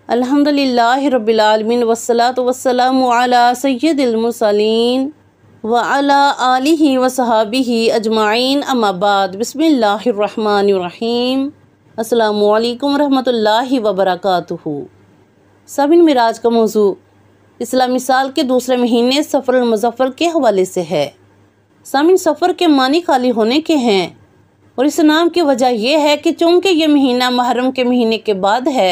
अल्हम्दुलिल्लाहि रब्बिल आलमीन वस्सलातु वस्सलामु अला सय्यिदिल मुरसलीन व अला आलिहि व सहाबिहि अजमाइन अम्मा बाद। बिस्मिल्लाहिर रहमानिर रहीम। अस्सलामु अलैकुम रहमतुल्लाहि व बरकातुहू। साबिन मिराज का मौजू इस्लामी साल के दूसरे महीने सफ़रुल मुज़फ़्फ़र के हवाले से है। साबिन सफ़र के मानी खाली होने के हैं और इस नाम की वजह यह है कि चूँकि ये महीना मुहर्रम के महीने के बाद है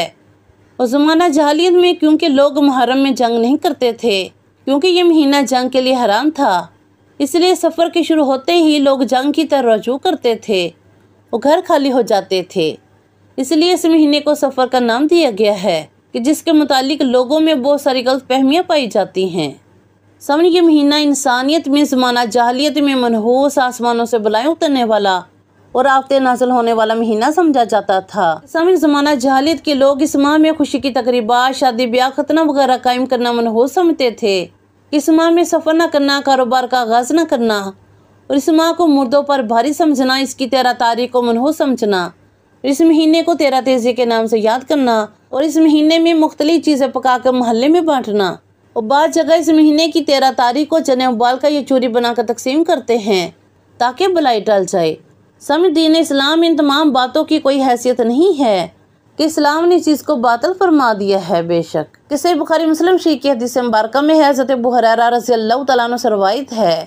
और ज़माना जहालियत में क्योंकि लोग मुहर्रम में जंग नहीं करते थे, क्योंकि ये महीना जंग के लिए हराम था, इसलिए सफ़र के शुरू होते ही लोग जंग की तरफ रजू करते थे और घर खाली हो जाते थे। इसलिए इस महीने को सफ़र का नाम दिया गया है कि जिसके मुतालिक लोगों में बहुत सारी गलत फहमियाँ पाई जाती हैं। समझ ये महीना इंसानियत में ज़माना जहालियत में मनहूस आसमानों से बलाएँ उतरने वाला और आफते नाज़िल होने वाला महीना समझा जाता था। समझ ज़माना जहालियत के लोग इस माह में खुशी की तकरीबात, शादी ब्याह, खतना वगैरह कायम करना मनहूस समझते थे। इस माह में सफ़र न करना, कारोबार का आगाज़ न करना और इस माह को मुर्दों पर भारी समझना, इसकी 13 तारीख को मनहूस समझना, इस महीने को 13 तेज़ी के नाम से याद करना और इस महीने में मुख्तलिफ चीज़ें पका कर मोहल्ले में बांटना और बाद जगह इस महीने की 13 तारीख को चने उबाल कर या चूरी बनाकर तकसीम करते हैं ताकि बलाई टल जाए। समझ दीन इस्लाम इन तमाम बातों की कोई हैसियत नहीं है कि इस्लाम ने चीज़ को बातिल फरमा दिया है। बेशक किसी बुखारी मुस्लिम शरीफ की हदीस मुबारक में हज़रत अबू हुरैरा रज़ियल्लाहु तआला अन्हु से रवायत है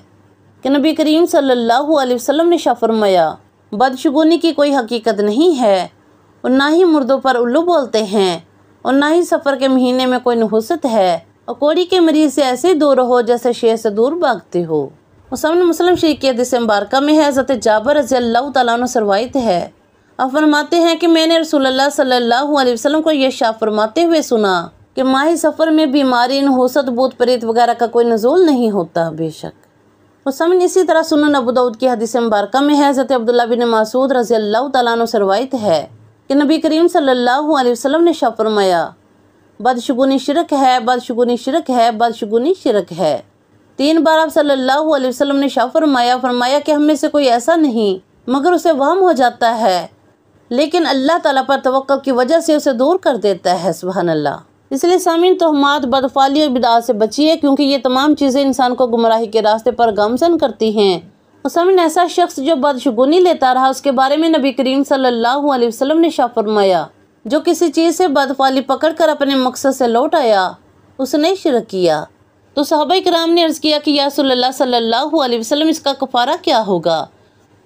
कि नबी करीम सल्लल्लाहु अलैहि वसल्लम ने शाह फरमाया, बदशगुनी की कोई हकीकत नहीं है और ना ही मुर्दों पर उल्लू बोलते हैं और ना ही सफ़र के महीने में कोई नहुसत है और कोड़ी के मरीज़ से ऐसे दूर रहो जैसे शेर से दूर भागते हो। मुस्लिम शरीफ की हदीस मुबारक में है हज़रत जाबिर रज़ियल्लाहु तआला अन्हु से रवायत है, आप फरमाते हैं कि मैंने रसूलुल्लाह सल्लल्लाहु अलैहि वसल्लम को यह शाह फरमाते हुए सुना कि माह सफ़र में बीमारी, नहुसत, भूत प्रेत वगैरह का कोई नज़ूल नहीं होता। बेशक मुस्लिम इसी तरह सुनन अबू दाऊद की हदीस मुबारक में है हज़रत अब्दुल्लाह बिन मसूद रज़ियल्लाहु तआला अन्हु से रवायत है कि नबी करीम सल्लल्लाहु अलैहि वसल्लम ने शाह फरमाया, बदशगुनी शिरक है, बदशगुनी शिरक है, बदशगुनी शिरक है। 3 बार आप सल्लल्लाहु अलैहि वसल्लम ने शाह फरमाया कि हम में से कोई ऐसा नहीं मगर उसे वहम हो जाता है लेकिन अल्लाह ताला पर तवक्कुल की वजह से उसे दूर कर देता है। सुभान अल्लाह। इसलिए सामीन तोहमात, बदफाली और बिदात से बचिए क्योंकि ये तमाम चीज़ें इंसान को गुमराही के रास्ते पर गामजन करती हैं। और सामीन ऐसा शख्स जो बदशगुनी लेता रहा उसके बारे में नबी करीम सल्लल्लाहु अलैहि वसल्लम ने शाह फरमाया, जो किसी चीज़ से बदफाली पकड़ कर अपने मकसद से लौट आया उसने शिरक किया। तो सहाबा किराम ने अर्ज़ किया कि या रसूलल्लाह सल्लल्लाहु अलैहि वसल्लम इसका कफ़ारा क्या होगा?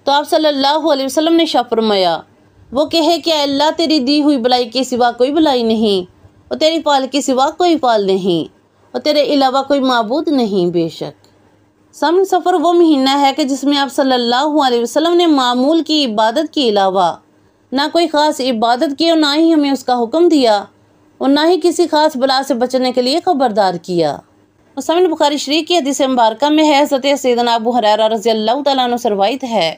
तो आप सल्लल्लाहु अलैहि वसल्लम ने शाह फरमाया, वो कहे कि अल्लाह तेरी दी हुई भलाई के सिवा कोई भलाई नहीं और तेरी फाल के सिवा कोई फाल नहीं और तेरे अलावा कोई माबूद नहीं। बेशक सामने सफ़र वो महीना है कि जिसमें आप सल्लल्लाहु अलैहि वसल्लम ने मामूल की इबादत के अलावा ना कोई ख़ास इबादत की और ना ही हमें उसका हुक्म दिया और ना ही किसी ख़ास बला से बचने के लिए खबरदार किया। मुस्लिम बुखारी शरीफ की हदीस मुबारक में है हज़रत सैयदना अबू हुरैरा रज़ियल्लाहु तआला अन्हु से रवायत है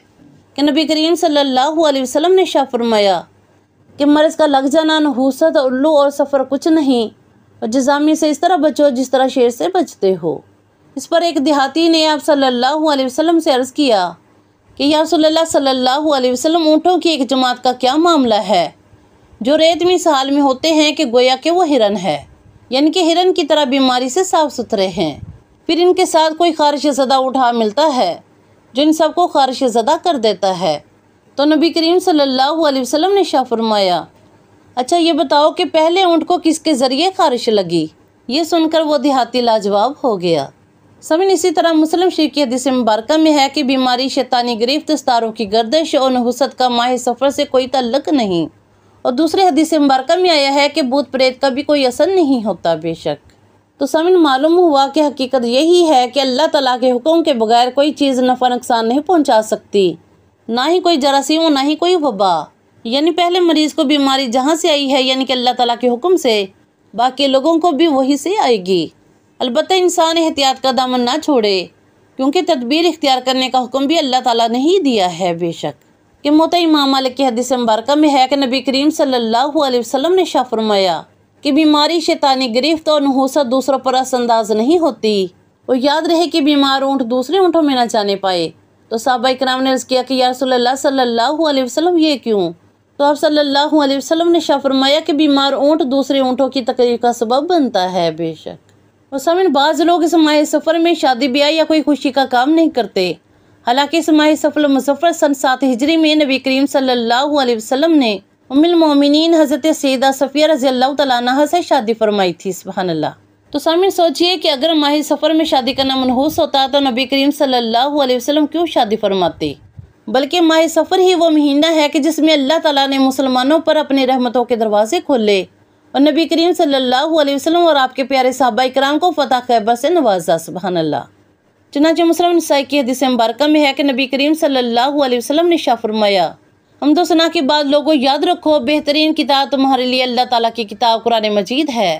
कि नबी करीम सल्लल्लाहु अलैहि वसल्लम ने शाह फरमाया कि मर्ज़ का लग जाना, नहुसत, उल्लू और सफ़र कुछ नहीं और जज़ामी से इस तरह बचो जिस तरह शेर से बचते हो। इस पर एक देहाती ने आप सल्लल्लाहु अलैहि वसल्लम से अर्ज़ किया कि या रसूलल्लाह सल्लल्लाहु अलैहि वसल्लम, ऊँटों की एक जमात का क्या मामला है जो रेत में इस हाल में होते हैं कि गोया कि वो हिरन है, यानी कि हिरन की तरह बीमारी से साफ सुथरे हैं। फिर इनके साथ कोई खारिश ज़दा उठा मिलता है जो इन सबको खारिश ज़दा कर देता है। तो नबी करीम सल्लल्लाहु अलैहि वसल्लम ने शाह फरमाया, अच्छा ये बताओ कि पहले ऊँट को किसके ज़रिए खारिश लगी? ये सुनकर वो देहाती लाजवाब हो गया। समीन इसी तरह मुस्लिम शरीफ की हदीस मुबारक में है कि बीमारी, शैतानी गिरफ्त, सितारों की गर्दिश और नहुसत का माह सफ़र से कोई ताल्लुक नहीं और दूसरे हदीस मुबारक में आया है कि भूत प्रेत का भी कोई असर नहीं होता। बेशक तो सामिन मालूम हुआ कि हकीकत यही है कि अल्लाह ताला के हुक्म के बगैर कोई चीज़ नफ़ा नुकसान नहीं पहुंचा सकती, ना ही कोई जरासीम और ना ही कोई वबा। यानी पहले मरीज़ को बीमारी जहाँ से आई है यानी कि अल्लाह ताला के हुक्म से, बाकी लोगों को भी वही से आएगी। अलबत्ता इंसान एहतियात का दामन ना छोड़े क्योंकि तदबीर इख्तियार करने का हुक्म भी अल्लाह ताला ने ही दिया है। बेशक कि मोता इमाम मालिक की हदीस मुबारक में है कि नबी करीम सल्लल्लाहु अलैहि वसल्लम ने शाह फरमाया कि बीमारी, शैतानी गिरफ्त और नहुसत दूसरों पर असरअंदाज नहीं होती और याद रहे कि बीमार ऊँट दूसरे ऊँटों में न जाने पाए। तो सहाबा इकराम ने अर्ज़ किया कि या रसूलल्लाह सल्लल्लाहु अलैहि वसल्लम ये क्यों? तो आप सल्लल्लाहु अलैहि वसल्लम ने शाह फरमाया कि बीमार ऊँट दूसरे ऊँटों की तकलीफ का सबब बनता है। बेशक और सामिन, बाज़ लोग इस माह सफ़र में शादी ब्याह या कोई खुशी का काम नहीं करते। हालांकि इस माह सफ़र मुज़फ़्फ़र सन 7 हिजरी में नबी करीम सल्लल्लाहु अलैहि वसल्लम ने उम्मुल मोमिनीन हज़रत सैयदा सफ़िया रज़ियल्लाहु तआला अन्हा से शादी फरमाई थी। सुभान अल्लाह। तो सामिन, सोचिए कि अगर माह सफ़र में शादी करना मनहूस होता तो नबी करीम सल्लल्लाहु अलैहि वसल्लम क्यों शादी फरमाते। बल्कि माह सफ़र ही वो महीना है कि जिसमें अल्लाह ताला ने मुसलमानों पर अपनी रहमतों के दरवाजे खोले और नबी करीम सल्लल्लाहु अलैहि वसल्लम और आपके प्यारे सहाबा इकराम को फतह खैबर से नवाजा। सुभान अल्लाह। चुनांचे मुस्लिम नसाई की हदीस मुबारक में है कि नबी करीम सल्लल्लाहु अलैहि वसल्लम ने शाह फरमाया, हमदो सना के बाद लोगों याद रखो, बेहतरीन किताब तुम्हारे लिए अल्लाह ताला की किताब कुरान मजीद है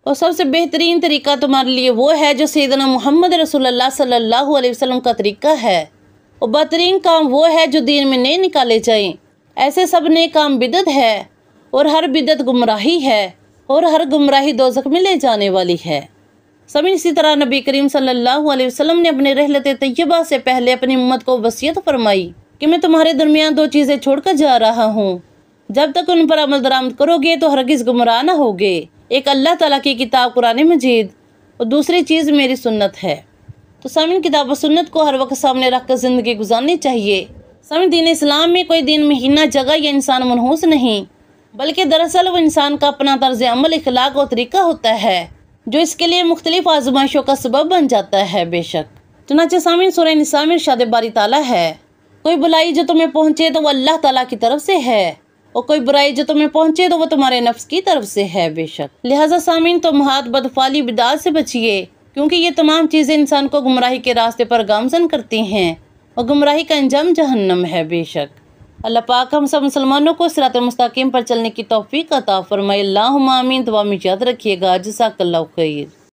और सबसे बेहतरीन तरीका तुम्हारे लिए वो है जो सैयदना मोहम्मद रसूलुल्लाह सल्लल्लाहु अलैहि वसल्लम का तरीका है और बेहतरीन काम वो है जो दीन में नए निकाले जाएं। ऐसे सब नए काम बिदत है और हर बिदत गुमराही है और हर गुमराही दोज़ख में ले जाने वाली है। सभी इसी तरह नबी करीम सल्लल्लाहु अलैहि वसल्लम ने अपने रहलत तैयबा से पहले अपनी उम्मत को वसीयत फरमाई कि मैं तुम्हारे दरमियान 2 चीज़ें छोड़कर जा रहा हूँ, जब तक उन पर अमल दरामद करोगे तो हरगिज़ गुमराह न होगे। एक अल्लाह ताला की किताब कुरान मजीद और दूसरी चीज़ मेरी सुन्नत है। तो सामिन, किताब और सुन्नत को हर वक्त सामने रख कर ज़िंदगी गुजारनी चाहिए। सामिन, दीन इस्लाम में कोई दिन, महीना, जगह या इंसान मनहूस नहीं, बल्कि दरअसल वो इंसान का अपना तर्ज अमल, इखलाक और तरीका होता है जो इसके लिए मुख्तलिफ आजमाइशों का सबब बन जाता है। बेशक चुनांचे सामिन, सूरह निसा में इरशाद बारी ताला है, कोई बुलाई जो तुम्हें पहुँचे तो वो अल्लाह ताला की तरफ से है और कोई बुराई जो तुम्हें पहुँचे तो वो तुम्हारे नफ्स की तरफ से है। बेशक लिहाजा सामिन, तुम हाथ बदफाली बिदात से बचिए, क्योंकि ये तमाम चीज़ें इंसान को गुमराही के रास्ते पर गामजन करती हैं और गुमराही का अंजाम जहन्नम है। बेशक अल्लाह पाक हम सब मुसलमानों को सिरात मुस्तकीम पर चलने की तौफीक अता फरमाए। अल्लाहुम्मा आमीन। दुआ में याद रखिएगा। जज़ाकल्लाहु खैर।